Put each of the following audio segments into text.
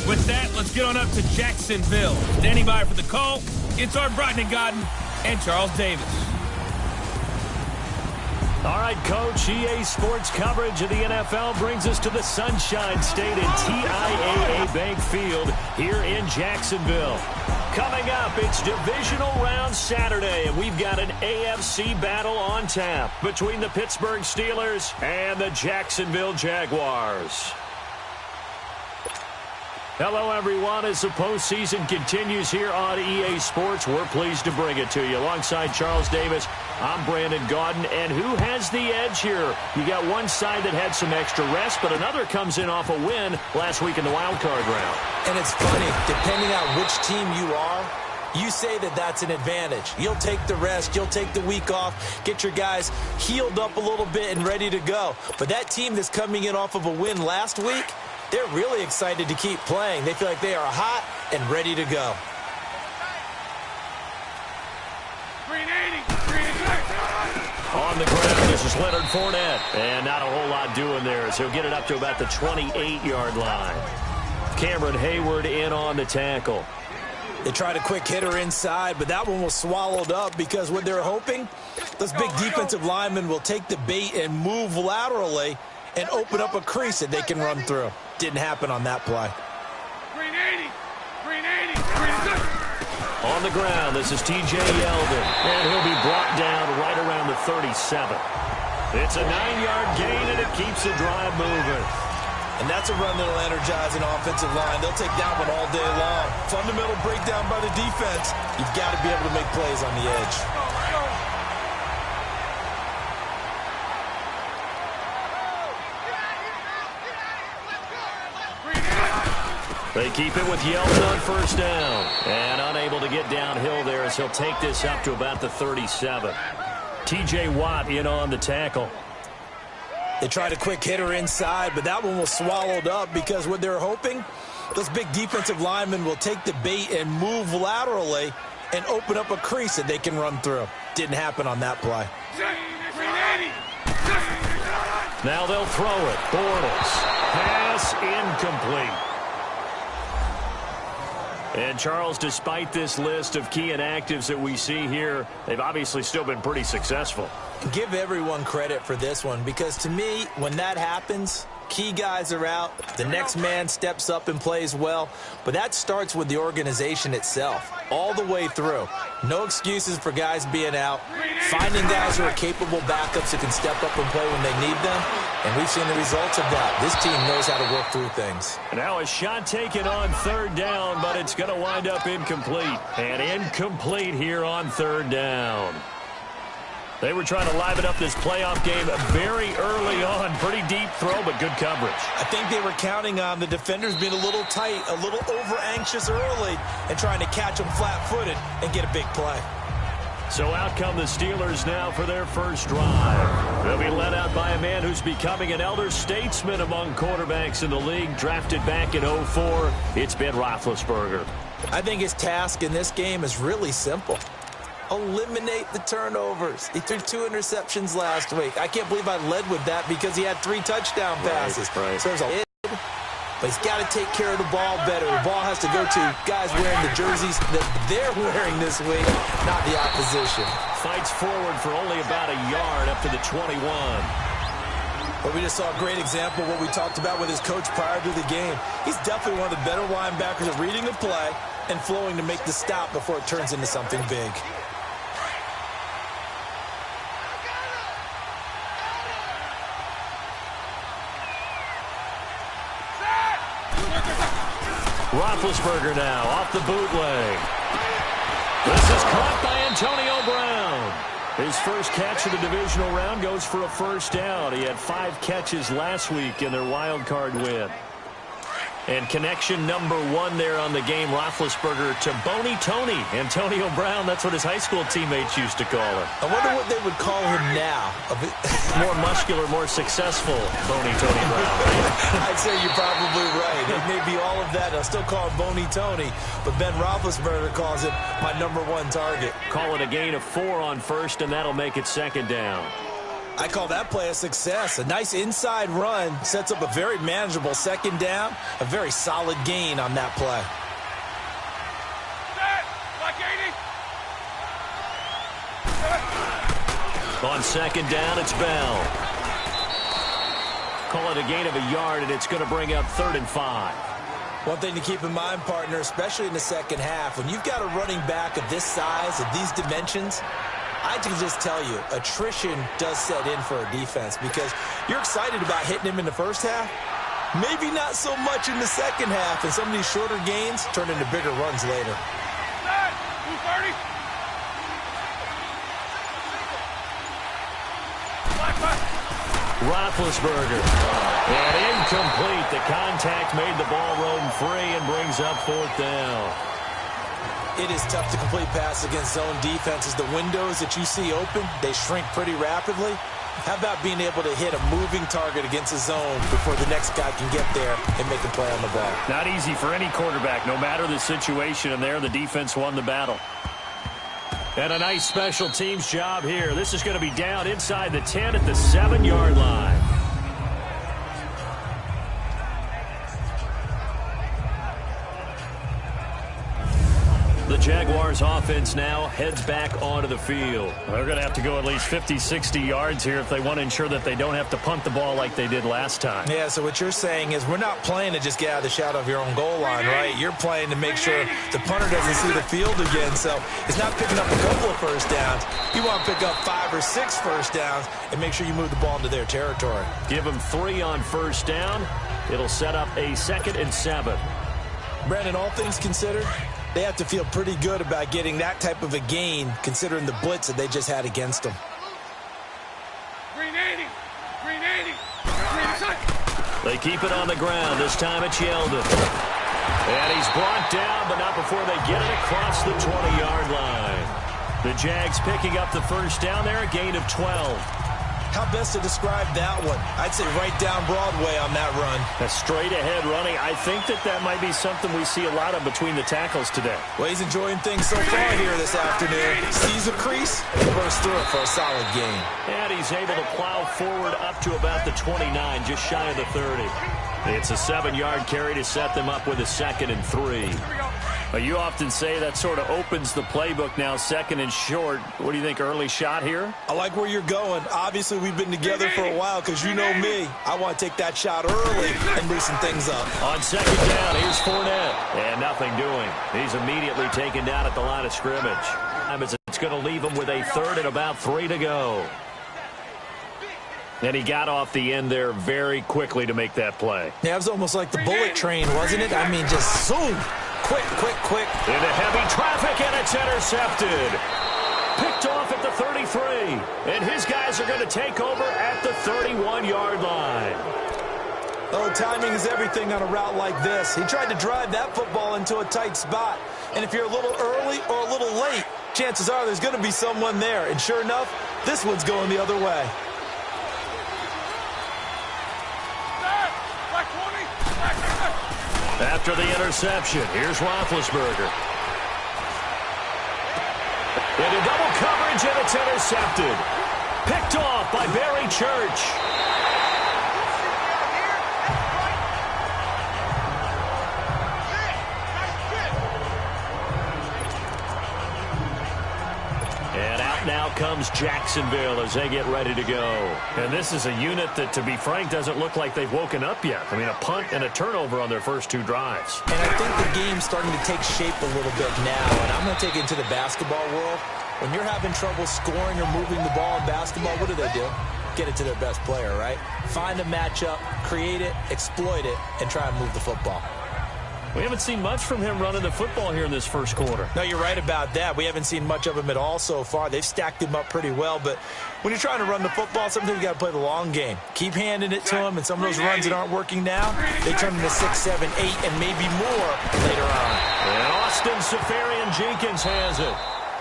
With that, let's get on up to Jacksonville. Standing by for the call, it's our Brian Godden and Charles Davis. All right, Coach, EA Sports coverage of the NFL brings us to the Sunshine State and TIAA Bank Field here in Jacksonville. Coming up, it's Divisional Round Saturday, and we've got an AFC battle on tap between the Pittsburgh Steelers and the Jacksonville Jaguars. Hello, everyone. As the postseason continues here on EA Sports, we're pleased to bring it to you. Alongside Charles Davis, I'm Brandon Gaudin. And who has the edge here? You got one side that had some extra rest, but another comes in off a win last week in the wild card round. And it's funny, depending on which team you are, you say that that's an advantage. You'll take the rest, you'll take the week off, get your guys healed up a little bit and ready to go. But that team that's coming in off of a win last week, they're really excited to keep playing. They feel like they are hot and ready to go. On the ground, this is Leonard Fournette. And not a whole lot doing there as he'll get it up to about the 28-yard line. Cameron Hayward in on the tackle. They tried a quick hitter inside, but that one was swallowed up because what they're hoping, those big defensive linemen will take the bait and move laterally and open up a crease that they can run through. Didn't happen on that play. On the ground, this is TJ Yeldon, and he'll be brought down right around the 37. It's a 9-yard gain, and it keeps the drive moving. And that's a run that'll energize an offensive line. They'll take that one all day long. Fundamental breakdown by the defense. You've got to be able to make plays on the edge. They keep it with Yeldon on first down. And unable to get downhill there as he'll take this up to about the 37. TJ Watt in on the tackle. They tried a quick hitter inside, but that one was swallowed up because what they're hoping, those big defensive linemen will take the bait and move laterally and open up a crease that they can run through. Didn't happen on that play. Now they'll throw it. Bortles. Pass incomplete. And, Charles, despite this list of key inactives that we see here, they've obviously still been pretty successful. Give everyone credit for this one because, to me, when that happens, key guys are out, the next man steps up and plays well, but that starts with the organization itself, all the way through. No excuses for guys being out, finding guys who are capable backups who can step up and play when they need them, and we've seen the results of that. This team knows how to work through things. Now a shot taken on third down, but it's going to wind up incomplete. And incomplete here on third down. They were trying to liven up this playoff game very early on. Pretty deep throw, but good coverage. I think they were counting on the defenders being a little tight, a little over-anxious early, and trying to catch them flat-footed and get a big play. So out come the Steelers now for their first drive. They'll be led out by a man who's becoming an elder statesman among quarterbacks in the league, drafted back in 2004. It's Ben Roethlisberger. I think his task in this game is really simple. Eliminate the turnovers. He threw 2 interceptions last week. I can't believe I led with that because he had 3 touchdown passes. Right. So there's a but he's got to take care of the ball better. The ball has to go to guys wearing the jerseys that they're wearing this week, not the opposition. Fights forward for only about a yard up to the 21. But we just saw a great example of what we talked about with his coach prior to the game. He's definitely one of the better linebackers at reading the play and flowing to make the stop before it turns into something big. Roethlisberger now off the bootleg. This is caught by Antonio Brown. His first catch of the divisional round goes for a first down. He had 5 catches last week in their wild card win. And connection number 1 there on the game, Roethlisberger to Boney Tony. Antonio Brown, that's what his high school teammates used to call him. I wonder what they would call him now. More muscular, more successful Boney Tony Brown. I'd say you're probably right. It may be all of that. I'll still call him Boney Tony, but Ben Roethlisberger calls him my number 1 target. Call it a gain of 4 on first, and that'll make it second down. I call that play a success. A nice inside run sets up a very manageable second down, a very solid gain on that play. On second down, it's Bell. Call it a gain of a yard, and it's going to bring up 3rd and 5. One thing to keep in mind, partner, especially in the second half, when you've got a running back of this size, of these dimensions, I can just tell you, attrition does set in for a defense because you're excited about hitting him in the first half. Maybe not so much in the second half, and some of these shorter gains turn into bigger runs later. Roethlisberger. And incomplete. The contact made the ball roam free and brings up 4th down. It is tough to complete pass against zone defenses. The windows that you see open, they shrink pretty rapidly. How about being able to hit a moving target against a zone before the next guy can get there and make a play on the ball? Not easy for any quarterback, no matter the situation, and there the defense won the battle. And a nice special teams job here. This is going to be down inside the 10 at the 7-yard line. The Jaguars offense now heads back onto the field. They're going to have to go at least 50, 60 yards here if they want to ensure that they don't have to punt the ball like they did last time. Yeah, so what you're saying is we're not playing to just get out of the shadow of your own goal line, right? You're playing to make sure the punter doesn't see the field again. So it's not picking up a couple of first downs. You want to pick up 5 or 6 first downs and make sure you move the ball into their territory. Give them 3 on first down. It'll set up a 2nd and 7. Brandon, all things considered, they have to feel pretty good about getting that type of a gain considering the blitz that they just had against them. Green 80. Green 80. Green side. They keep it on the ground. This time it's Yeldon. And he's brought down, but not before they get it across the 20-yard line. The Jags picking up the first down there, a gain of 12. How best to describe that one? I'd say right down Broadway on that run. A straight-ahead running. I think that might be something we see a lot of between the tackles today. Well, he's enjoying things so far here this afternoon. Sees a crease, bursts through it for a solid gain. And he's able to plow forward up to about the 29, just shy of the 30. It's a 7-yard carry to set them up with a 2nd and 3. Well, you often say that sort of opens the playbook now, 2nd and short. What do you think, early shot here? I like where you're going. Obviously, we've been together for a while because you know me. I want to take that shot early and loosen things up. On 2nd down, here's Fournette. And nothing doing. He's immediately taken down at the line of scrimmage. It's going to leave him with a 3rd and about 3 to go. And he got off the end there very quickly to make that play. Yeah, it was almost like the bullet train, wasn't it? I mean, just zoom. Quick, quick, quick. Into heavy traffic, and it's intercepted. Picked off at the 33. And his guys are going to take over at the 31-yard line. Oh, timing is everything on a route like this. He tried to drive that football into a tight spot. And if you're a little early or a little late, chances are there's going to be someone there. And sure enough, this one's going the other way. After the interception, here's Roethlisberger. Into double coverage, and it's intercepted. Picked off by Barry Church. And out now comes Jacksonville as they get ready to go. And this is a unit that, to be frank, doesn't look like they've woken up yet. I mean, a punt and a turnover on their first 2 drives. And I think the game's starting to take shape a little bit now. And I'm going to take it into the basketball world. When you're having trouble scoring or moving the ball in basketball, what do? Get it to their best player, right? Find a matchup, create it, exploit it, and try and move the football. We haven't seen much from him running the football here in this first quarter. No, you're right about that. We haven't seen much of him at all so far. They've stacked him up pretty well, but when you're trying to run the football, sometimes you got to play the long game. Keep handing it to him, and some of those runs that aren't working now, they turn into 6, 7, 8, and maybe more later on. And Austin Seferian-Jenkins has it.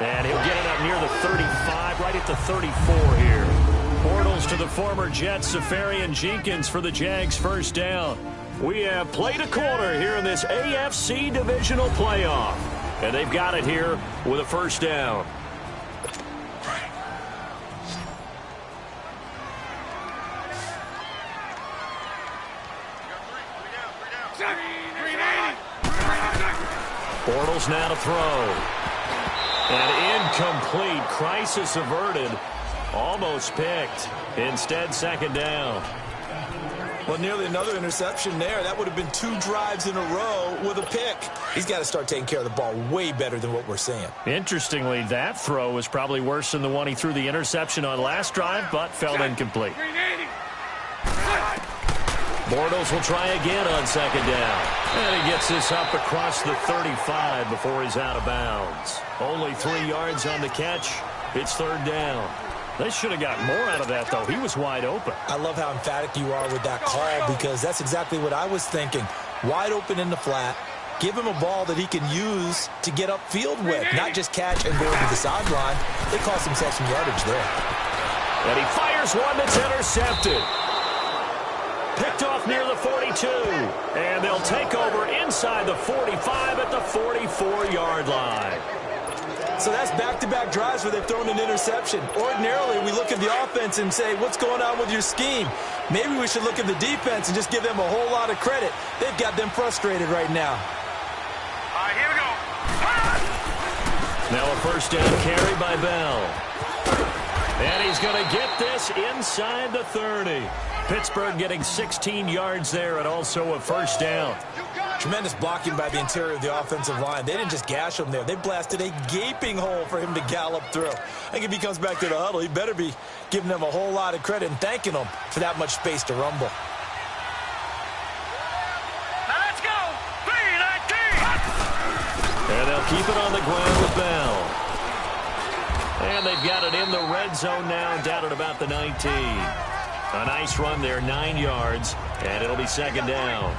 And he'll get it up near the 35, right at the 34 here. Portals to the former Jets, Seferian-Jenkins for the Jags first down. We have played a corner here in this AFC divisional playoff. And they've got it here with a first down. Green 80. Bortles now to throw. And incomplete. Crisis averted. Almost picked. Instead, second down. Well, nearly another interception there. That would have been 2 drives in a row with a pick. He's got to start taking care of the ball way better than what we're seeing. Interestingly, that throw was probably worse than the one he threw the interception on last drive, but fell incomplete. Green 80. Bortles will try again on second down. And he gets this up across the 35 before he's out of bounds. Only 3 yards on the catch. It's third down. They should have got more out of that, though. He was wide open. I love how emphatic you are with that call because that's exactly what I was thinking. Wide open in the flat. Give him a ball that he can use to get upfield with, not just catch and go to the sideline. They cost himself some yardage there. And he fires one that's intercepted. Picked off near the 42. And they'll take over inside the 45 at the 44-yard line. So that's back-to-back drives where they've thrown an interception. Ordinarily, we look at the offense and say, what's going on with your scheme? Maybe we should look at the defense and just give them a whole lot of credit. They've got them frustrated right now. All right, here we go. Now a first down carry by Bell. And he's going to get this inside the 30. Pittsburgh getting 16 yards there and also a first down. Tremendous blocking by the interior of the offensive line. They didn't just gash him there. They blasted a gaping hole for him to gallop through. I think if he comes back to the huddle, he better be giving them a whole lot of credit and thanking them for that much space to rumble. Now let's go. 3-19. And they'll keep it on the ground with Bell. And they've got it in the red zone now, down at about the 19. A nice run there, 9 yards, and it'll be second down.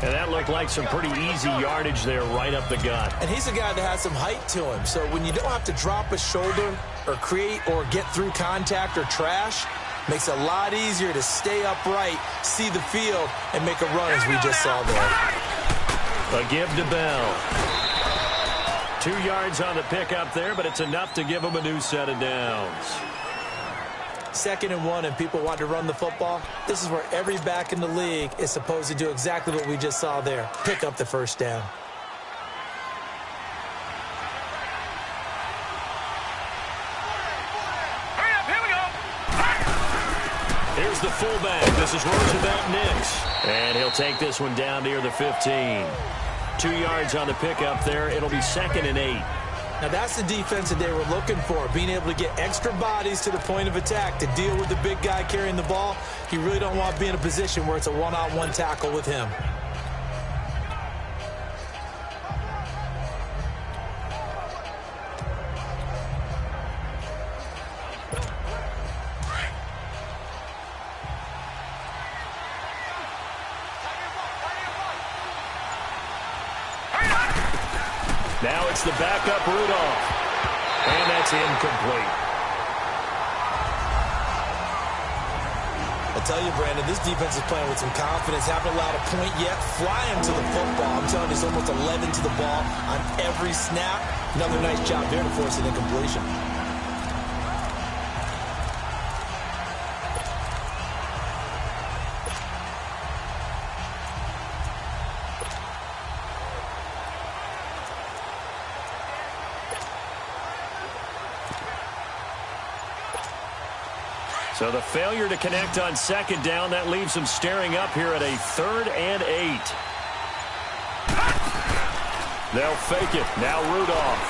And that looked like some pretty easy yardage there right up the gut. And he's a guy that has some height to him. So when you don't have to drop a shoulder or create or get through contact or trash, makes it a lot easier to stay upright, see the field, and make a run as we just saw there. A give to Bell. 2 yards on the pickup there, but it's enough to give him a new set of downs. 2nd and 1 and people want to run the football. This is where every back in the league is supposed to do exactly what we just saw there. Pick up the first down. Hurry up, here we go. Here's the fullback. This is Roosevelt Nix. And he'll take this one down near the 15. 2 yards on the pickup there. It'll be 2nd and 8. Now that's the defense that they were looking for, being able to get extra bodies to the point of attack to deal with the big guy carrying the ball. You really don't want to be in a position where it's a one-on-one tackle with him. Now it's the backup Rudolph. And that's incomplete. I tell you, Brandon, this defense is playing with some confidence. Haven't allowed a point yet. Flying to the football. I'm telling you, it's almost 11 to the ball on every snap. Another nice job there to force an incompletion. So the failure to connect on second down, that leaves them staring up here at a 3rd and 8. They'll fake it. Now Rudolph.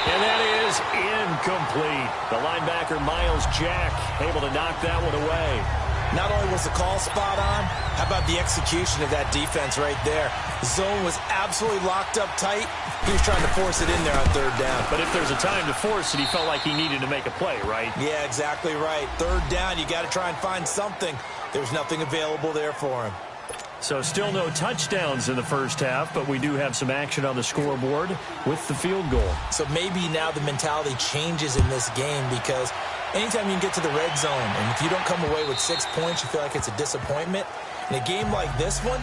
And that is incomplete. The linebacker, Miles Jack, able to knock that one away. Not only was the call spot on, how about the execution of that defense right there? The zone was absolutely locked up tight. He was trying to force it in there on 3rd down. But if there's a time to force it, he felt like he needed to make a play, right? Yeah, exactly right. 3rd down, you got to try and find something. There's nothing available there for him. So still no touchdowns in the first half, but we do have some action on the scoreboard with the field goal. So maybe now the mentality changes in this game because anytime you can get to the red zone, and if you don't come away with 6 points, you feel like it's a disappointment. In a game like this one,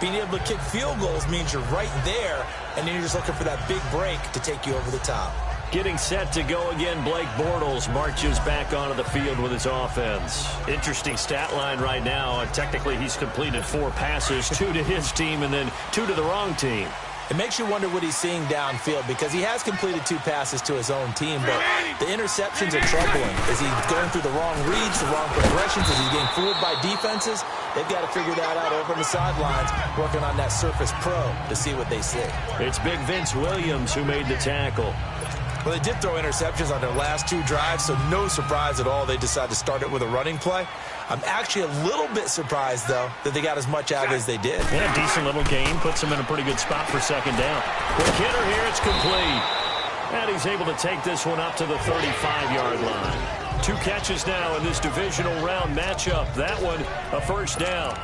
being able to kick field goals means you're right there, and then you're just looking for that big break to take you over the top. Getting set to go again, Blake Bortles marches back onto the field with his offense. Interesting stat line right now. Technically, he's completed 4 passes, 2 to his team and then 2 to the wrong team. It makes you wonder what he's seeing downfield because he has completed 2 passes to his own team, but the interceptions are troubling. Is he going through the wrong reads, the wrong progressions? Is he getting fooled by defenses? They've got to figure that out over on the sidelines, working on that Surface Pro to see what they see. It's Big Vince Williams who made the tackle. Well, they did throw interceptions on their last 2 drives, so no surprise at all they decided to start it with a running play. I'm actually a little bit surprised, though, that they got as much out of it as they did. Yeah, decent little game. Puts them in a pretty good spot for second down. Quick hitter here. It's complete. And he's able to take this one up to the 35-yard line. 2 catches now in this divisional round matchup. That one, a first down.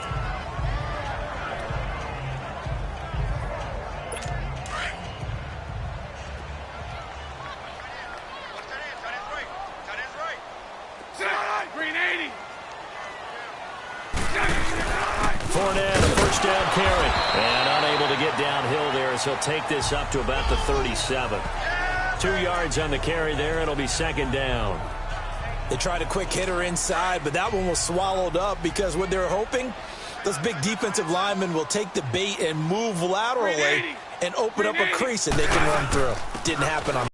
Fournette, a first down carry. And unable to get downhill there as he'll take this up to about the 37. 2 yards on the carry there. It'll be second down. They tried a quick hitter inside, but that one was swallowed up because what they're hoping, those big defensive linemen will take the bait and move laterally and open up a crease that they can run through. Didn't happen on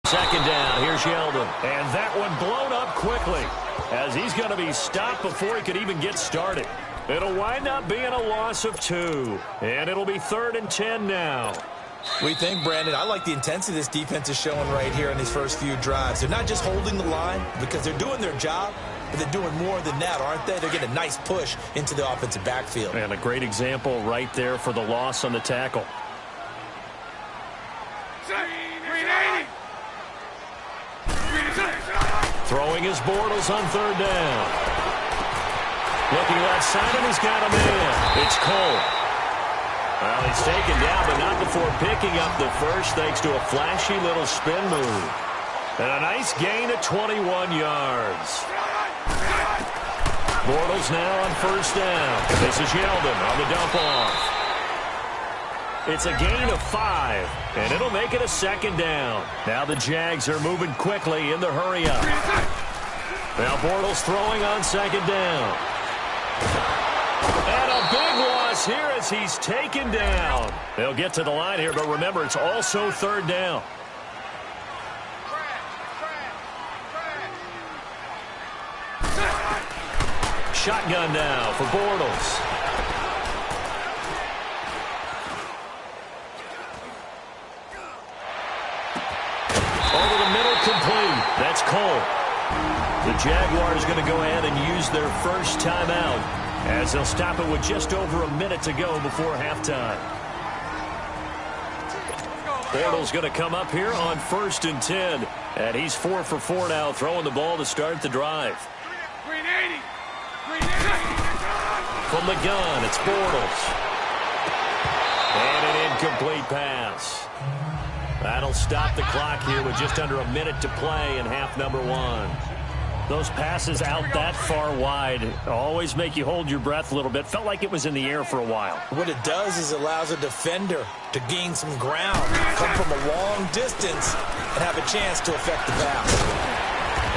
second down. Here's Yeldon. And that one blown up quickly as he's going to be stopped before he could even get started. It'll wind up being a loss of 2. And it'll be 3rd and 10 now. What do you think, Brandon? I like the intensity this defense is showing right here in these first few drives. They're not just holding the line because they're doing their job, but they're doing more than that, aren't they? They're getting a nice push into the offensive backfield. And a great example right there for the loss on the tackle. Throwing his Bortles on 3rd down. Looking left side, and he's got a man. It's Cole. Well, he's taken down, but not before picking up the first thanks to a flashy little spin move. And a nice gain of 21 yards. Bortles now on first down. This is Yeldon on the dump off. It's a gain of 5, and it'll make it a second down. Now the Jags are moving quickly in the hurry-up. Now Bortles throwing on second down. And a big loss here as he's taken down. They'll get to the line here, but remember, it's also 3rd down. Shotgun now for Bortles. Over the middle, complete. That's Cole. The Jaguars going to go ahead and use their first timeout as they'll stop it with just over a minute to go before halftime. Bortles going to come up here on 1st and 10, and he's 4 for 4 now, throwing the ball to start the drive. From the gun, it's Bortles. And an incomplete pass. That'll stop the clock here with just under a minute to play in half number 1. Those passes out that far wide always make you hold your breath a little bit. Felt like it was in the air for a while. What it does is it allows a defender to gain some ground, come from a long distance, and have a chance to affect the pass.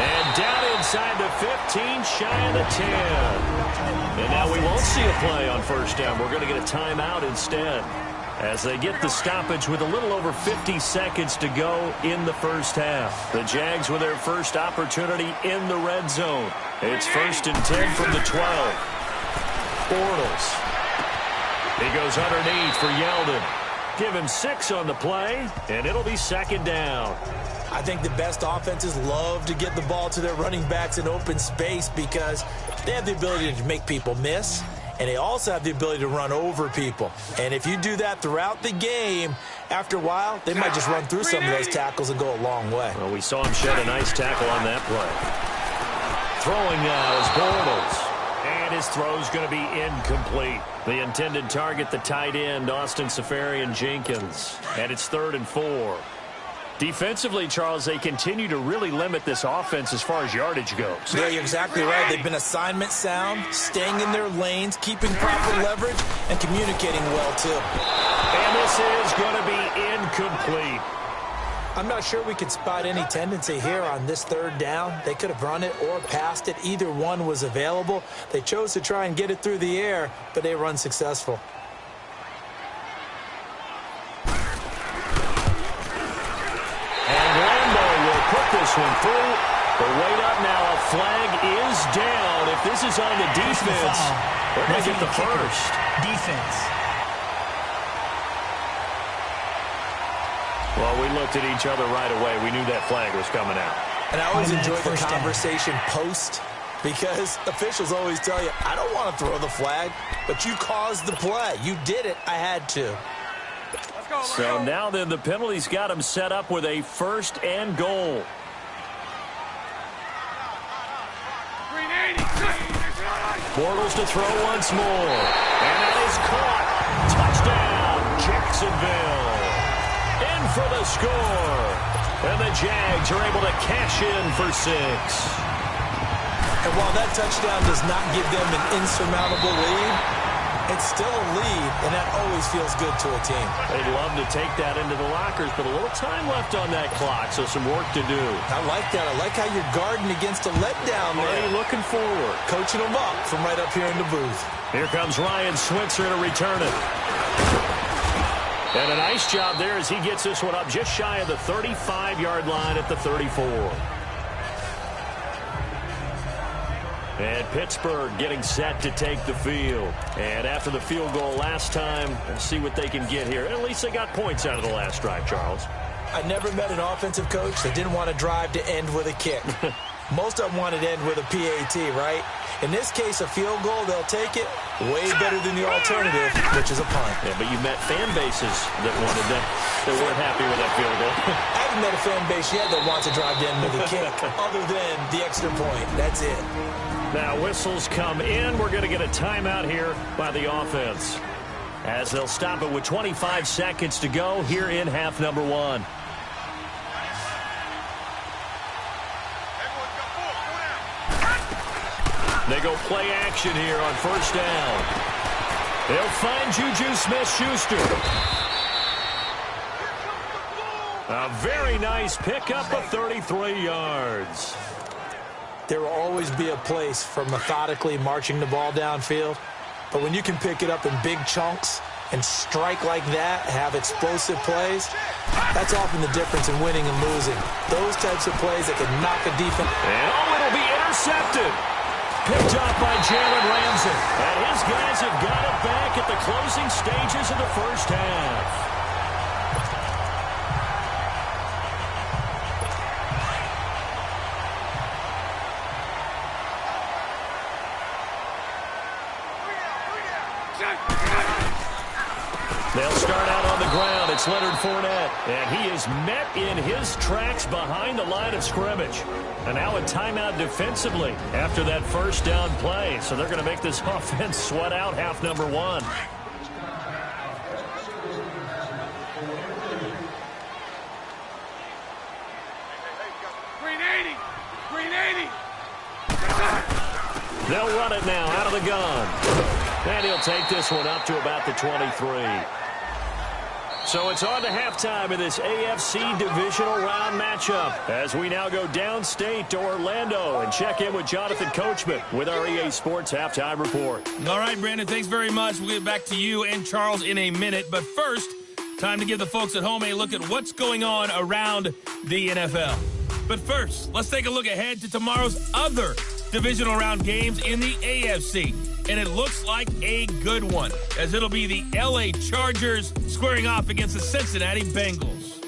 And down inside the 15, shy of the 10. And now we won't see a play on first down. We're going to get a timeout instead, as they get the stoppage with a little over 50 seconds to go in the first half. The Jags with their first opportunity in the red zone. It's 1st and 10 from the 12. Bortles. He goes underneath for Yeldon. Give him 6 on the play, and it'll be second down. I think the best offenses love to get the ball to their running backs in open space because they have the ability to make people miss, and they also have the ability to run over people. And if you do that throughout the game, after a while, they might just run through some of those tackles and go a long way. Well, we saw him shed a nice tackle on that play. Throwing now is Bortles. And his throw's going to be incomplete. The intended target, the tight end, Austin Seferian-Jenkins. And it's 3rd and 4. Defensively, Charles, they continue to really limit this offense as far as yardage goes. Yeah, you're exactly right. They've been assignment sound, staying in their lanes, keeping proper leverage, and communicating well, too. And this is going to be incomplete. I'm not sure we could spot any tendency here on this third down. They could have run it or passed it. Either one was available. They chose to try and get it through the air, but they were unsuccessful. And Lambo will put this one through. But wait up now. A flag is down. If this is on the defense, they're going to get the first. Defense. Well, we looked at each other right away. We knew that flag was coming out. And I always enjoy the conversation post, because officials always tell you, I don't want to throw the flag, but you caused the play. You did it. I had to. So now then the penalty's got him set up with a 1st and goal. Bortles to throw once more. And that is caught. Touchdown, Jacksonville. In for the score. And the Jags are able to cash in for 6. And while that touchdown does not give them an insurmountable lead, it's still a lead, and that always feels good to a team. They'd love to take that into the lockers, but a little time left on that clock, so some work to do. I like that. I like how you're guarding against a letdown there. Already looking forward. Coaching them up from right up here in the booth. Here comes Ryan Switzer to return it. And a nice job there as he gets this one up just shy of the 35-yard line at the 34. And Pittsburgh getting set to take the field. And after the field goal last time, let's see what they can get here. At least they got points out of the last drive, Charles. I never met an offensive coach that didn't want to drive to end with a kick. Most of them wanted to end with a PAT, right? In this case, a field goal, they'll take it. Way better than the alternative, which is a punt. Yeah, but you met fan bases that wanted that. They weren't happy with that field goal. I haven't met a fan base yet that wants to drive to end with a kick, other than the extra point. That's it. Now whistles come in. We're going to get a timeout here by the offense, as they'll stop it with 25 seconds to go here in half number 1. They go play action here on 1st down. They'll find Juju Smith-Schuster. A very nice pickup of 33 yards. There will always be a place for methodically marching the ball downfield. But when you can pick it up in big chunks and strike like that, have explosive plays, that's often the difference in winning and losing. Those types of plays that can knock a defense. And it'll be intercepted. Picked up by Jalen Ramsey. And his guys have got it back at the closing stages of the 1st half. They'll start out on the ground. It's Leonard Fournette. And he is met in his tracks behind the line of scrimmage. And now a timeout defensively after that 1st down play. So they're going to make this offense sweat out half number 1. They'll run it now out of the gun. And he'll take this one up to about the 23. So it's on to halftime in this AFC divisional round matchup as we now go downstate to Orlando and check in with Jonathan Coachman with our EA Sports Halftime Report. All right, Brandon, thanks very much. We'll get back to you and Charles in a minute. But first, time to give the folks at home a look at what's going on around the NFL. But first, let's take a look ahead to tomorrow's other divisional round games in the AFC. And it looks like a good one, as it'll be the LA Chargers squaring off against the Cincinnati Bengals.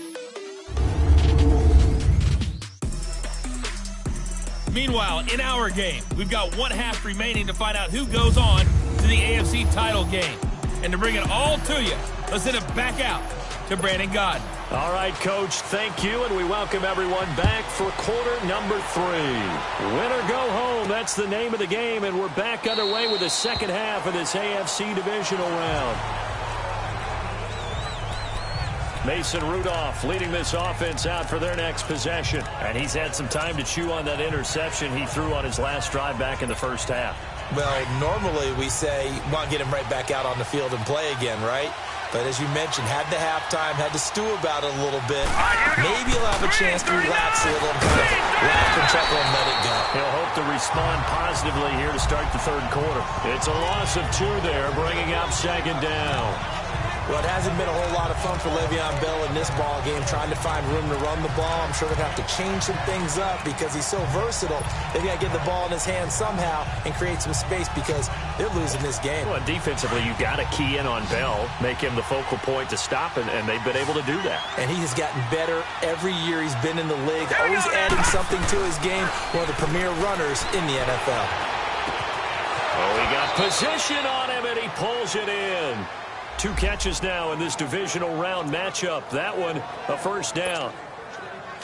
Meanwhile, in our game, we've got 1 half remaining to find out who goes on to the AFC title game. And to bring it all to you, let's send it back out to Brandon Godden. All right, Coach, thank you, and we welcome everyone back for quarter number 3. Win or go home, that's the name of the game, and we're back underway with the second half of this AFC divisional round. Mason Rudolph leading this offense out for their next possession, and he's had some time to chew on that interception he threw on his last drive back in the 1st half. Well, normally we say, want to get him right back out on the field and play again, right? But as you mentioned, had the halftime, had to stew about it a little bit. Maybe he'll have a chance to relax a little and kind of laugh and chuckle and let it go. He'll hope to respond positively here to start the third quarter. It's a loss of 2 there, bringing up second down. Well, it hasn't been a whole lot of fun for Le'Veon Bell in this ball game, trying to find room to run the ball. I'm sure they're going to have to change some things up because he's so versatile. They've got to get the ball in his hands somehow and create some space because they're losing this game. Well, defensively, you've got to key in on Bell, make him the focal point to stop, and they've been able to do that. And he has gotten better every year he's been in the league, always adding something to his game, one of the premier runners in the NFL. Oh, he got position on him, and he pulls it in. 2 catches now in this divisional round matchup. That one, a first down.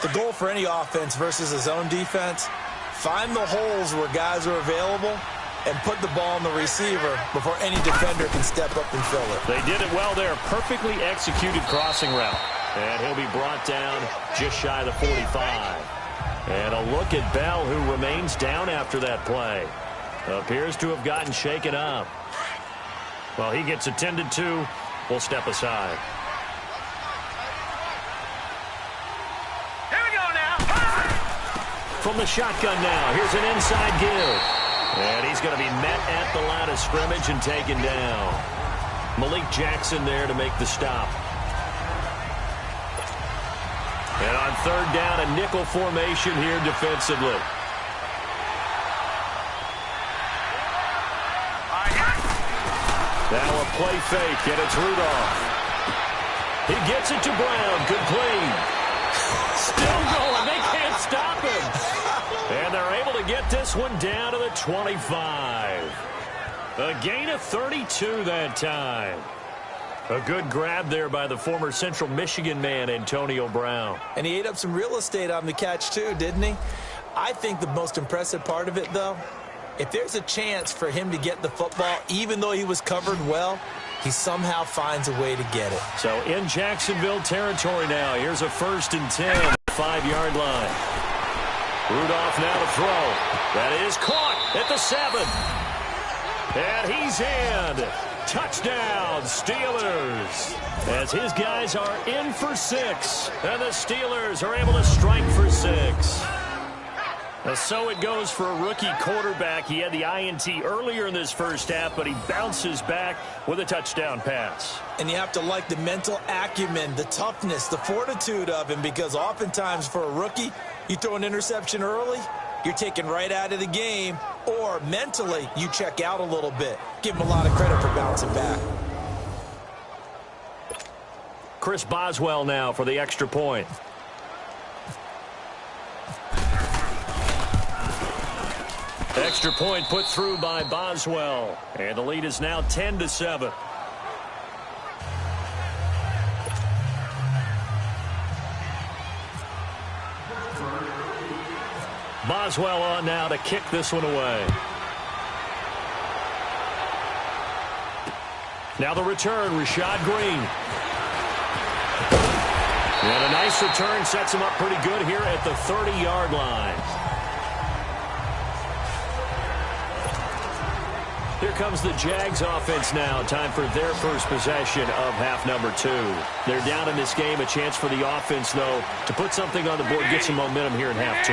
The goal for any offense versus a zone defense, find the holes where guys are available and put the ball on the receiver before any defender can step up and fill it. They did it well there. Perfectly executed crossing route. And he'll be brought down just shy of the 45. And a look at Bell, who remains down after that play. Appears to have gotten shaken up. Well, he gets attended to. We'll step aside. Here we go now. From the shotgun now, here's an inside give. And he's going to be met at the line of scrimmage and taken down. Malik Jackson there to make the stop. And on third down, a nickel formation here defensively. Now a play fake, and it's Rudolph. He gets it to Brown, complete. Still going, they can't stop him. And they're able to get this one down to the 25. A gain of 32 that time. A good grab there by the former Central Michigan man, Antonio Brown. And he ate up some real estate on the catch too, didn't he? I think the most impressive part of it, though, if there's a chance for him to get the football, even though he was covered well, he somehow finds a way to get it. So in Jacksonville territory now, here's a 1st and 10, 5-yard line. Rudolph now to throw. That is caught at the 7. And he's in. Touchdown, Steelers. As his guys are in for 6. And the Steelers are able to strike for 6. So it goes for a rookie quarterback. He had the INT earlier in this first half, but he bounces back with a touchdown pass. And you have to like the mental acumen, the toughness, the fortitude of him, because oftentimes for a rookie, you throw an interception early, you're taken right out of the game, or mentally you check out a little bit. Give him a lot of credit for bouncing back. Chris Boswell now for the extra point. Extra point put through by Boswell. And the lead is now 10-7. Boswell on now to kick this one away. Now the return, Rashad Green. And a nice return sets him up pretty good here at the 30-yard line. Here comes the Jags offense now. Time for their first possession of half number 2. They're down in this game. A chance for the offense, though, to put something on the board, get some momentum here in half 2.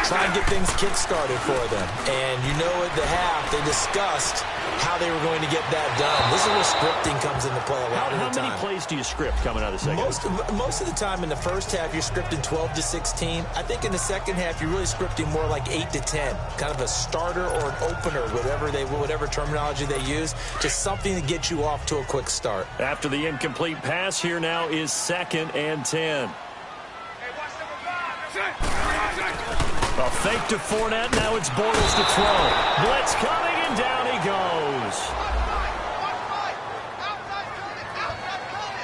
Try and get things kick-started for them. And you know at the half, they discussed how they were going to get that done. This is where scripting comes into play a lot of the time. How many plays do you script coming out of the second? Most of the time in the first half, you're scripting 12 to 16. I think in the second half, you're really scripting more like 8 to 10. Kind of a starter or an opener, whatever terminology they use. Just something to get you off to a quick start. After the incomplete pass, here now is 2nd and 10. A fake to Fournette. Now it's Bortles to throw. Blitz coming, and down he goes.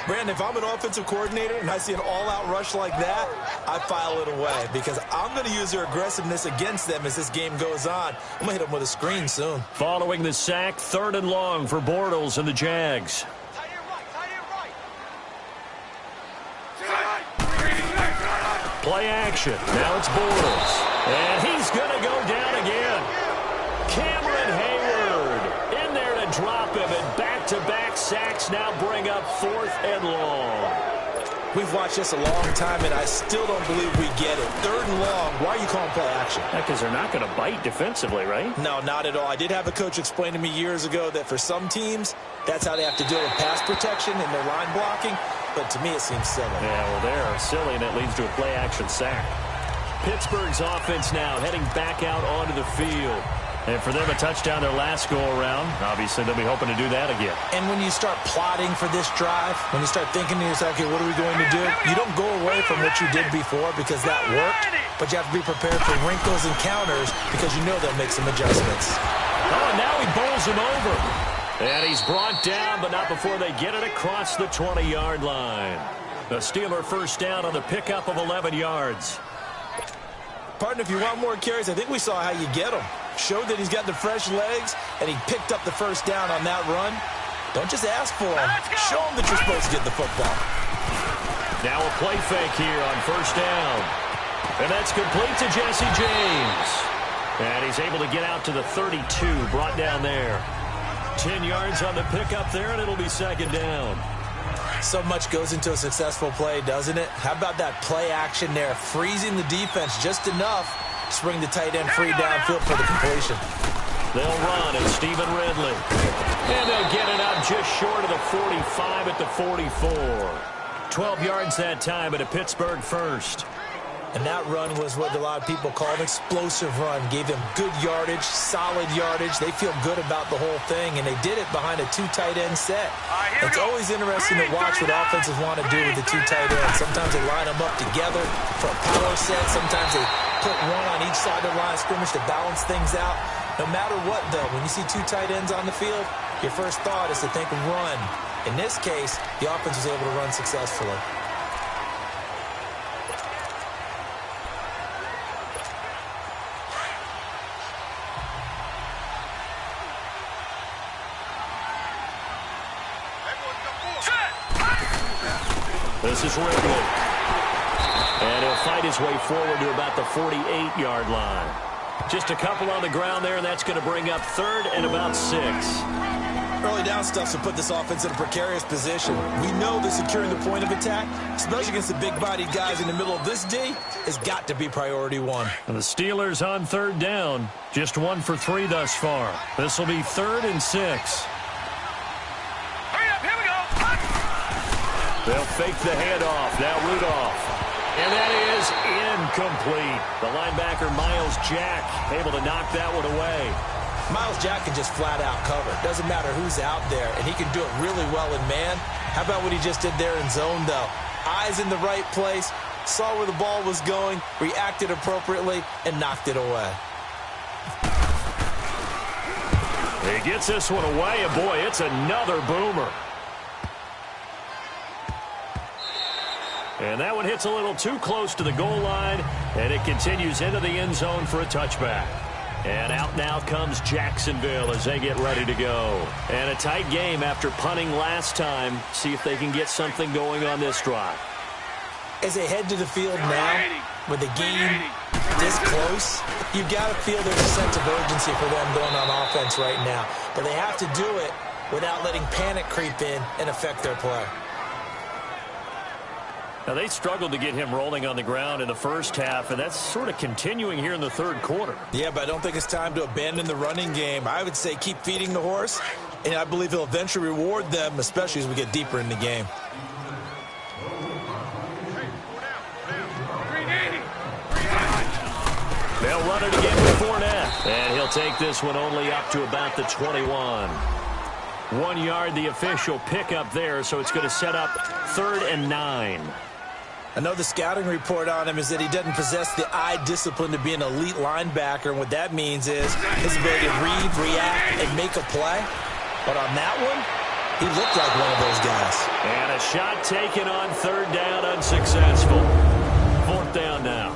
Brandon, if I'm an offensive coordinator and I see an all-out rush like that, I file it away because I'm going to use their aggressiveness against them as this game goes on. I'm going to hit them with a screen soon. Following the sack, 3rd and long for Bortles and the Jags. Play action. Now it's Bortles. And he's going to go down again. Cameron Hayward in there to drop him, and back-to-back sacks now bring up 4th and long. We've watched this a long time, and I still don't believe we get it. 3rd and long. Why are you calling play action? Because they're not going to bite defensively, right? No, not at all. I did have a coach explain to me years ago that for some teams, that's how they have to deal with pass protection and their line blocking. But to me, it seems silly. Yeah, well, they're silly, and it leads to a play action sack. Pittsburgh's offense now heading back out onto the field. And for them, a touchdown their last go-around. Obviously, they'll be hoping to do that again. And when you start plotting for this drive, when you start thinking to yourself, okay, what are we going to do? You don't go away from what you did before because that worked, but you have to be prepared for wrinkles and counters because you know they'll make some adjustments. Oh, and now he bowls him over. And he's brought down, but not before they get it across the 20-yard line. The Steeler first down on the pickup of 11 yards. Partner, if you want more carries, I think we saw how you get them. Showed that he's got the fresh legs, and he picked up the first down on that run. Don't just ask for him. Show him that you're supposed to get the football. Now a play fake here on first down. And that's complete to Jesse James. And he's able to get out to the 32, brought down there. 10 yards on the pickup there, and it'll be 2nd down. So much goes into a successful play, doesn't it? How about that play action there? Freezing the defense just enough to bring the tight end free downfield for the completion. They'll run, and Stephen Ridley. And they'll get it out just short of the 45 at the 44. 12 yards that time, at a Pittsburgh first. And that run was what a lot of people call an explosive run. Gave them good yardage, solid yardage. They feel good about the whole thing, and they did it behind a 2 tight end set. It's always interesting to watch what offenses want to do with the 2 tight ends. Sometimes they line them up together for a power set. Sometimes they put one on each side of the line of scrimmage to balance things out. No matter what, though, when you see 2 tight ends on the field, your first thought is to think run. In this case, the offense was able to run successfully. This is Ridley. And he'll fight his way forward to about the 48-yard line. Just a couple on the ground there, and that's going to bring up 3rd and about 6. Early down stuff to put this offense in a precarious position. We know that securing the point of attack, especially against the big-bodied guys in the middle of this D, has got to be priority 1. And the Steelers on 3rd down. Just 1 for 3 thus far. This will be 3rd and 6. They'll fake the handoff. Now Rudolph. And that is incomplete. The linebacker, Miles Jack, able to knock that one away. Miles Jack can just flat out cover. Doesn't matter who's out there, and he can do it really well in man. How about what he just did there in zone, though? Eyes in the right place, saw where the ball was going, reacted appropriately, and knocked it away. He gets this one away, and boy, it's another boomer. And that one hits a little too close to the goal line, and it continues into the end zone for a touchback. And out now comes Jacksonville as they get ready to go. And a tight game after punting last time. See if they can get something going on this drive. As they head to the field now, with the game this close, you've got to feel there's a sense of urgency for them going on offense right now. But they have to do it without letting panic creep in and affect their play. Now, they struggled to get him rolling on the ground in the first half, and that's sort of continuing here in the 3rd quarter. Yeah, but I don't think it's time to abandon the running game. I would say keep feeding the horse, and I believe he'll eventually reward them, especially as we get deeper in the game. They'll run it again with Fournette, and he'll take this one only up to about the 21. 1 yard, the official pickup there, so it's going to set up 3rd and 9. I know the scouting report on him is that he doesn't possess the eye discipline to be an elite linebacker, and what that means is his ability to read, react, and make a play. But on that one, he looked like one of those guys. And a shot taken on 3rd down, unsuccessful. 4th down now.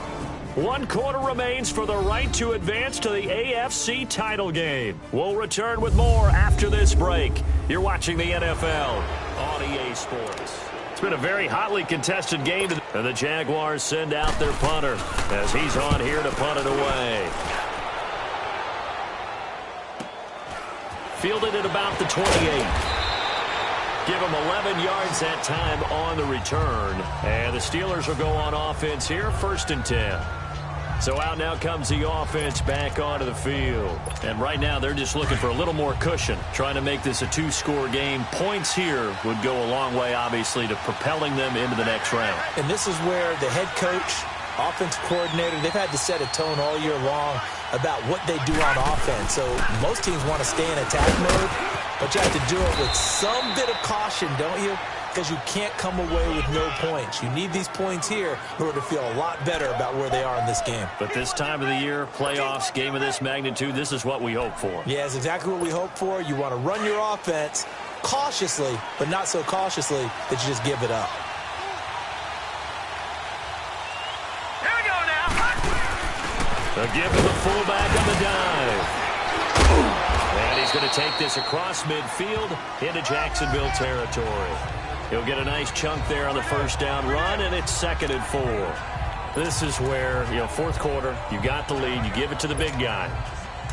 1 quarter remains for the right to advance to the AFC title game. We'll return with more after this break. You're watching the NFL on EA Sports. It's been a very hotly contested game, and the Jaguars send out their punter as he's on here to punt it away. Fielded at about the 28. Give them 11 yards that time on the return. And the Steelers will go on offense here, 1st and 10. So out now comes the offense back onto the field. And right now they're just looking for a little more cushion, trying to make this a 2-score game. Points here would go a long way, obviously, to propelling them into the next round. And this is where the head coach, offensive coordinator, they've had to set a tone all year long about what they do on offense. So most teams want to stay in attack mode, but you have to do it with some bit of caution, don't you? Because you can't come away with no points. You need these points here in order to feel a lot better about where they are in this game. But this time of the year, playoffs, game of this magnitude, this is what we hope for. Yeah, it's exactly what we hope for. You want to run your offense cautiously, but not so cautiously that you just give it up. Here we go now. They'll give him the fullback on the dive. And he's going to take this across midfield into Jacksonville territory. He'll get a nice chunk there on the 1st down run, and it's 2nd and 4. This is where, 4th quarter, you got the lead, you give it to the big guy.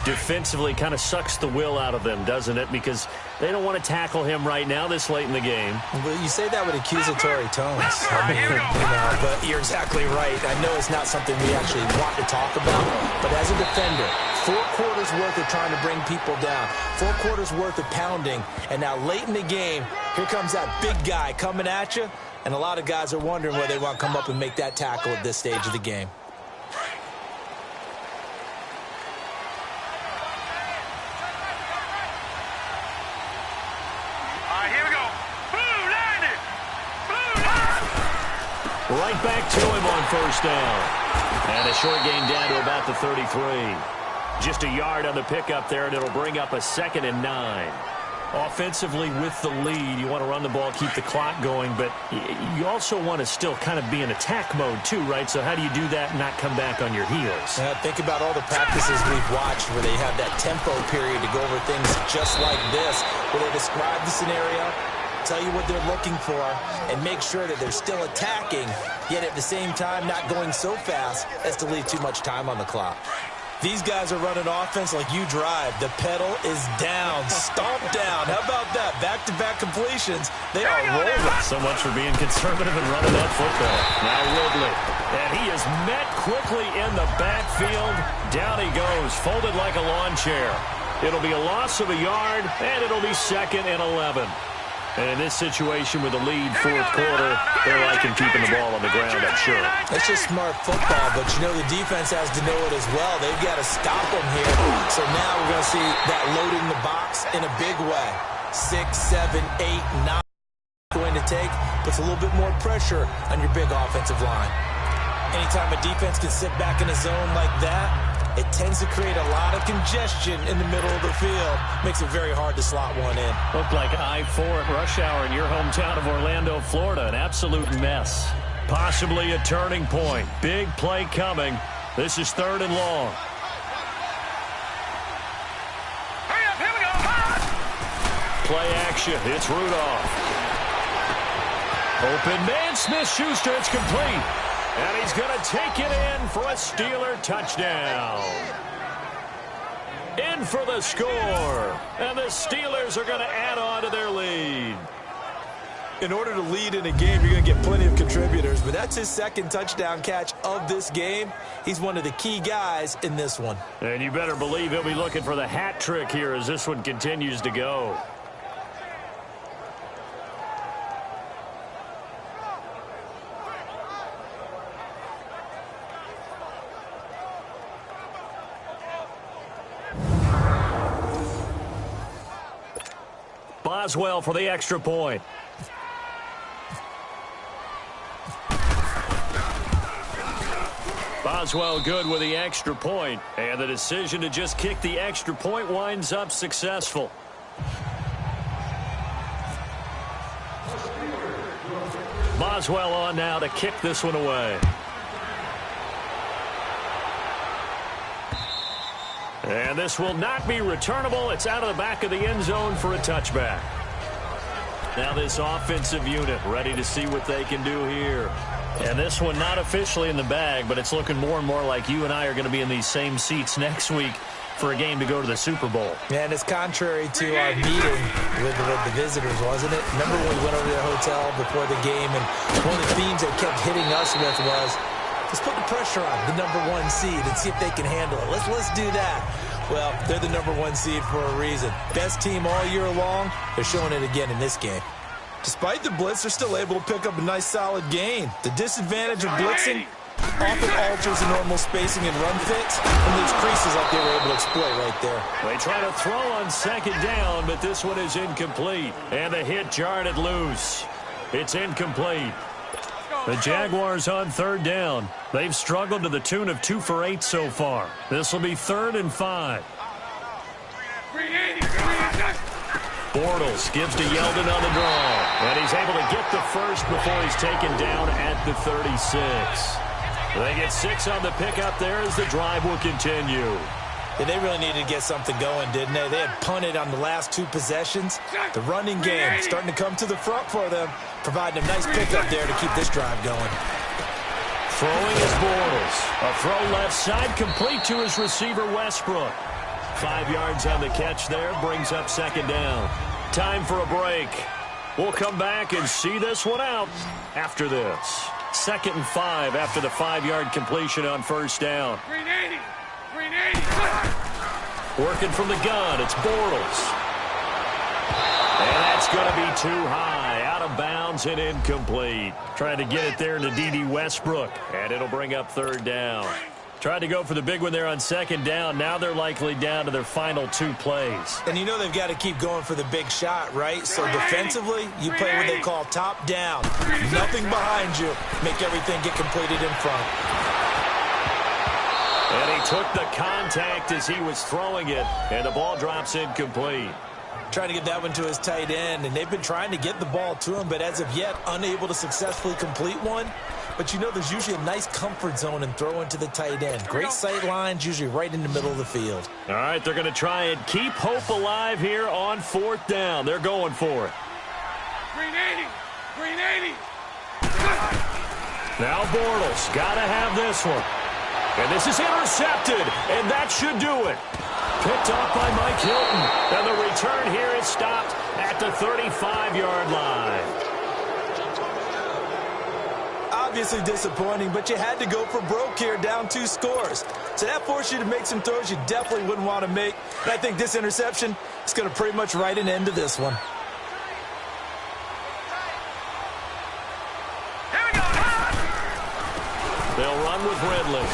Defensively kind of sucks the will out of them, doesn't it? Because they don't want to tackle him right now this late in the game. Well, you say that with accusatory tones. I mean, but you're exactly right. I know it's not something we actually want to talk about, but as a defender, 4 quarters worth of trying to bring people down, 4 quarters worth of pounding, and now late in the game, here comes that big guy coming at you, and a lot of guys are wondering whether they want to come up and make that tackle at this stage of the game. Right back to him on 1st down. And a short gain down to about the 33. Just a yard on the pickup there, and it'll bring up a 2nd and 9. Offensively with the lead, you want to run the ball, keep the clock going, but you also want to still kind of be in attack mode too, right? So how do you do that and not come back on your heels? Think about all the practices we've watched where they have that tempo period to go over things just like this, where they describe the scenario, tell you what they're looking for, and make sure that they're still attacking, yet at the same time not going so fast as to leave too much time on the clock. These guys are running offense like you drive. The pedal is down, stomp down. How about that? Back-to-back completions. They are rolling. So much for being conservative and running that football. Now Ridley. And he is met quickly in the backfield. Down he goes, folded like a lawn chair. It'll be a loss of a yard, and it'll be 2nd and 11. And in this situation with the lead 4th quarter, they're liking keeping the ball on the ground, I'm sure. It's just smart football, but you know the defense has to know it as well. They've got to stop them here. So now we're going to see that loading the box in a big way. 6, 7, 8, 9 going to take. Puts a little bit more pressure on your big offensive line. Anytime a defense can sit back in a zone like that, it tends to create a lot of congestion in the middle of the field. Makes it very hard to slot one in. Looked like I-4 at rush hour in your hometown of Orlando, Florida. An absolute mess. Possibly a turning point. Big play coming. This is 3rd and long. Hurry up, here we go. Play action. It's Rudolph. Open man, Smith-Schuster. It's complete. And he's going to take it in for a Steeler touchdown. In for the score. And the Steelers are going to add on to their lead. In order to lead in a game, you're going to get plenty of contributors, but that's his 2nd touchdown catch of this game. He's one of the key guys in this one. And you better believe he'll be looking for the hat trick here as this one continues to go. Boswell for the extra point. Boswell good with the extra point, and the decision to just kick the extra point winds up successful. Boswell on now to kick this one away. And this will not be returnable. It's out of the back of the end zone for a touchback. Now this offensive unit ready to see what they can do here. And this one not officially in the bag, but it's looking more and more like you and I are going to be in these same seats next week for a game to go to the Super Bowl. And it's contrary to our meeting with the visitors, wasn't it? Remember when we went over to the hotel before the game, and one of the themes they kept hitting us with was, let's put the pressure on the #1 seed and see if they can handle it. Let's do that. Well, they're the #1 seed for a reason. Best team all year long. They're showing it again in this game. Despite the blitz, they're still able to pick up a nice, solid gain. The disadvantage of blitzing often alters the normal spacing and run fits, and leaves creases like they were able to exploit right there. They try to throw on second down, but this one is incomplete. And the hit jarred it loose. It's incomplete. The Jaguars on third down. They've struggled to the tune of 2 for 8 so far. This will be 3rd and 5. Bortles gives to Yeldon on the draw. And he's able to get the first before he's taken down at the 36. They get 6 on the pickup there as the drive will continue. Yeah, they really needed to get something going, didn't they? They had punted on the last 2 possessions. The running game starting to come to the front for them, providing a nice pickup there to keep this drive going. Throwing is Bortles. A throw left side, complete to his receiver, Westbrook. 5 yards on the catch there, brings up second down. Time for a break. We'll come back and see this one out after this. 2nd and 5 after the 5-yard completion on first down. Working from the gun, it's Bortles. And that's going to be too high, out of bounds and incomplete. Trying to get it there to D.D. Westbrook, and it'll bring up 3rd down. Tried to go for the big one there on 2nd down. Now they're likely down to their final 2 plays. And you know they've got to keep going for the big shot, right? So defensively, you play what they call top down. Nothing behind you. Make everything get completed in front. And he took the contact as he was throwing it, and the ball drops incomplete. Trying to get that one to his tight end, and they've been trying to get the ball to him, but as of yet, unable to successfully complete one. But you know there's usually a nice comfort zone in throwing to the tight end. Great sight lines, usually right in the middle of the field. All right, they're going to try and keep hope alive here on 4th down. They're going for it. Green 80. Now Bortles, got to have this one. And this is intercepted, and that should do it. Picked up by Mike Hilton. And the return here is stopped at the 35-yard line. Obviously disappointing, but you had to go for broke here, down 2 scores. So that forced you to make some throws you definitely wouldn't want to make. And I think this interception is going to pretty much write an end to this one. They'll run with Ridley.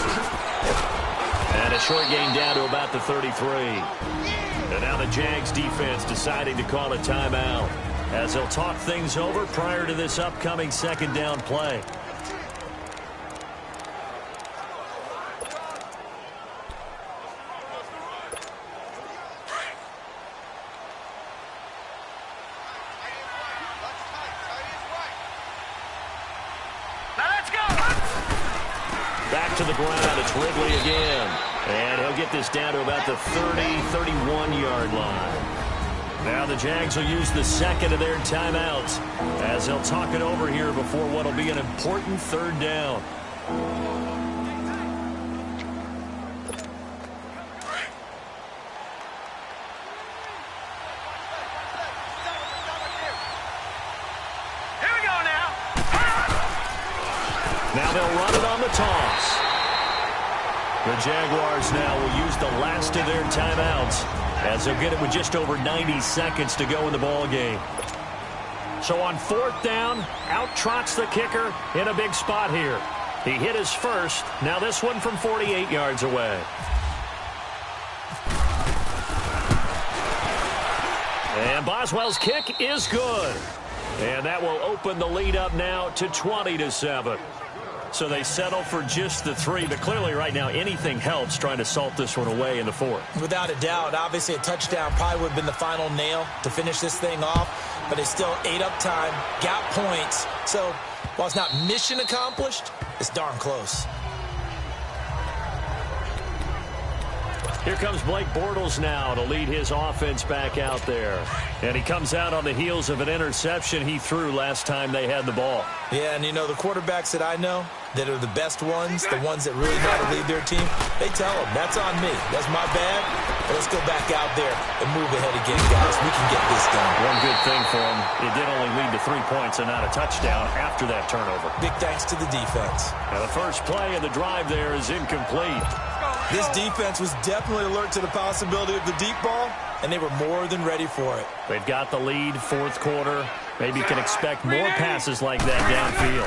And a short gain down to about the 33. And now the Jags defense deciding to call a timeout as they'll talk things over prior to this upcoming 2nd down play. Back to the ground, it's Ridley again. And he'll get this down to about the 30, 31-yard line. Now the Jags will use the 2nd of their timeouts as they'll talk it over here before what will be an important 3rd down. Here we go now. Now they'll run it on the toss. The Jaguars now will use the last of their timeouts as they'll get it with just over 90 seconds to go in the ball game. So on 4th down, out trots the kicker in a big spot here. He hit his first. Now this one from 48 yards away. And Boswell's kick is good. And that will open the lead up now to 20-7. So they settle for just the 3, but clearly right now anything helps trying to salt this one away in the 4th. Without a doubt, obviously a touchdown probably would have been the final nail to finish this thing off, but it's still ate up time, got points. So while it's not mission accomplished, it's darn close. Here comes Blake Bortles now to lead his offense back out there. And he comes out on the heels of an interception he threw last time they had the ball. Yeah, and you know, the quarterbacks that I know that are the best ones, the ones that really know how to lead their team, they tell them, that's on me. That's my bad. Let's go back out there and move ahead again, guys. We can get this done. One good thing for him, it did only lead to 3 points and not a touchdown after that turnover. Big thanks to the defense. Now the first play of the drive there is incomplete. This defense was definitely alert to the possibility of the deep ball, and they were more than ready for it. They've got the lead, fourth quarter. Maybe you can expect more passes like that downfield.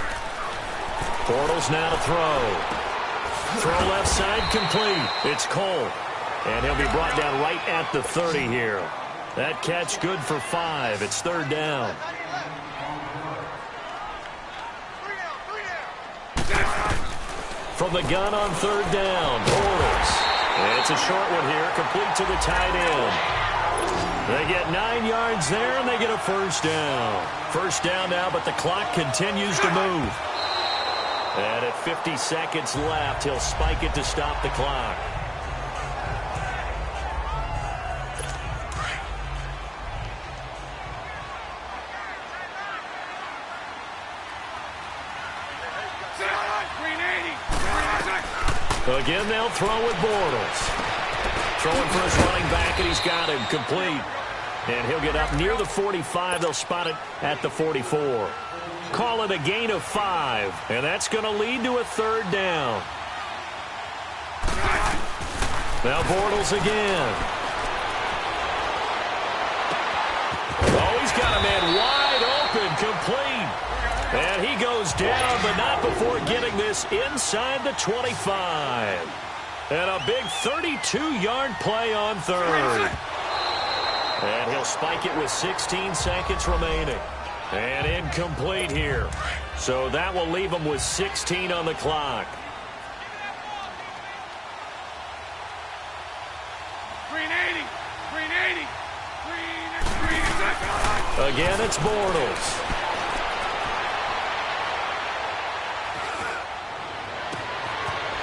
Bortles now to throw. Throw left side complete. It's Cole. And he'll be brought down right at the 30 here. That catch good for 5. It's third down. From the gun on third down, Bortles. It's a short one here, complete to the tight end. They get 9 yards there, and they get a first down. First down now, but the clock continues to move. And at 50 seconds left, he'll spike it to stop the clock. Again, they'll throw with Bortles. Throwing for his running back, and he's got him complete. And he'll get up near the 45. They'll spot it at the 44. Call it a gain of 5, and that's going to lead to a third down. Now Bortles again. Oh, he's got a man wide open, complete. And he goes down, but not before getting this inside the 25. And a big 32-yard play on third. And he'll spike it with 16 seconds remaining. And incomplete here. So that will leave him with 16 on the clock. Green 80. Green 80. Green. Again, it's Bortles.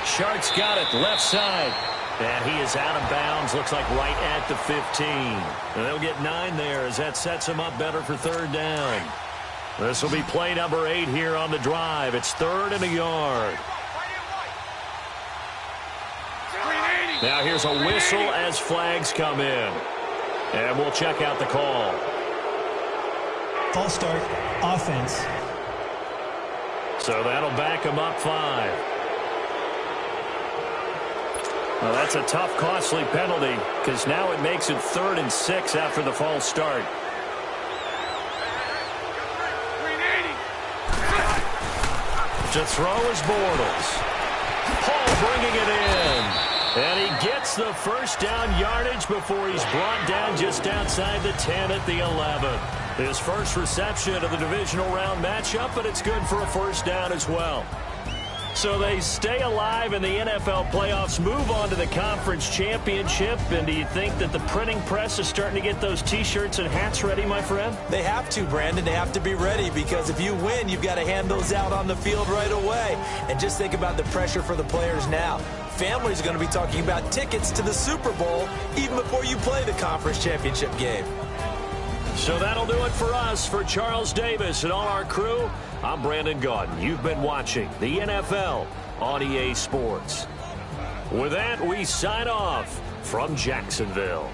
Shark's got it left side. And he is out of bounds. Looks like right at the 15. And they'll get 9 there as that sets him up better for third down. This will be play number 8 here on the drive. It's third and a yard. Now here's a whistle as flags come in. And we'll check out the call. False start, offense. So that'll back him up 5. Well, that's a tough, costly penalty because now it makes it 3rd and 6 after the false start. To throw is Bortles. Paul bringing it in. And he gets the first down yardage before he's brought down just outside the 10 at the 11. His first reception of the divisional round matchup, but it's good for a first down as well. So they stay alive in the NFL playoffs, move on to the conference championship. And do you think that the printing press is starting to get those T-shirts and hats ready, my friend? They have to, Brandon. They have to be ready because if you win, you've got to hand those out on the field right away. And just think about the pressure for the players now. Families are going to be talking about tickets to the Super Bowl even before you play the conference championship game. So that'll do it for us. For Charles Davis and all our crew, I'm Brandon Gaudin. You've been watching the NFL on EA Sports. With that, we sign off from Jacksonville.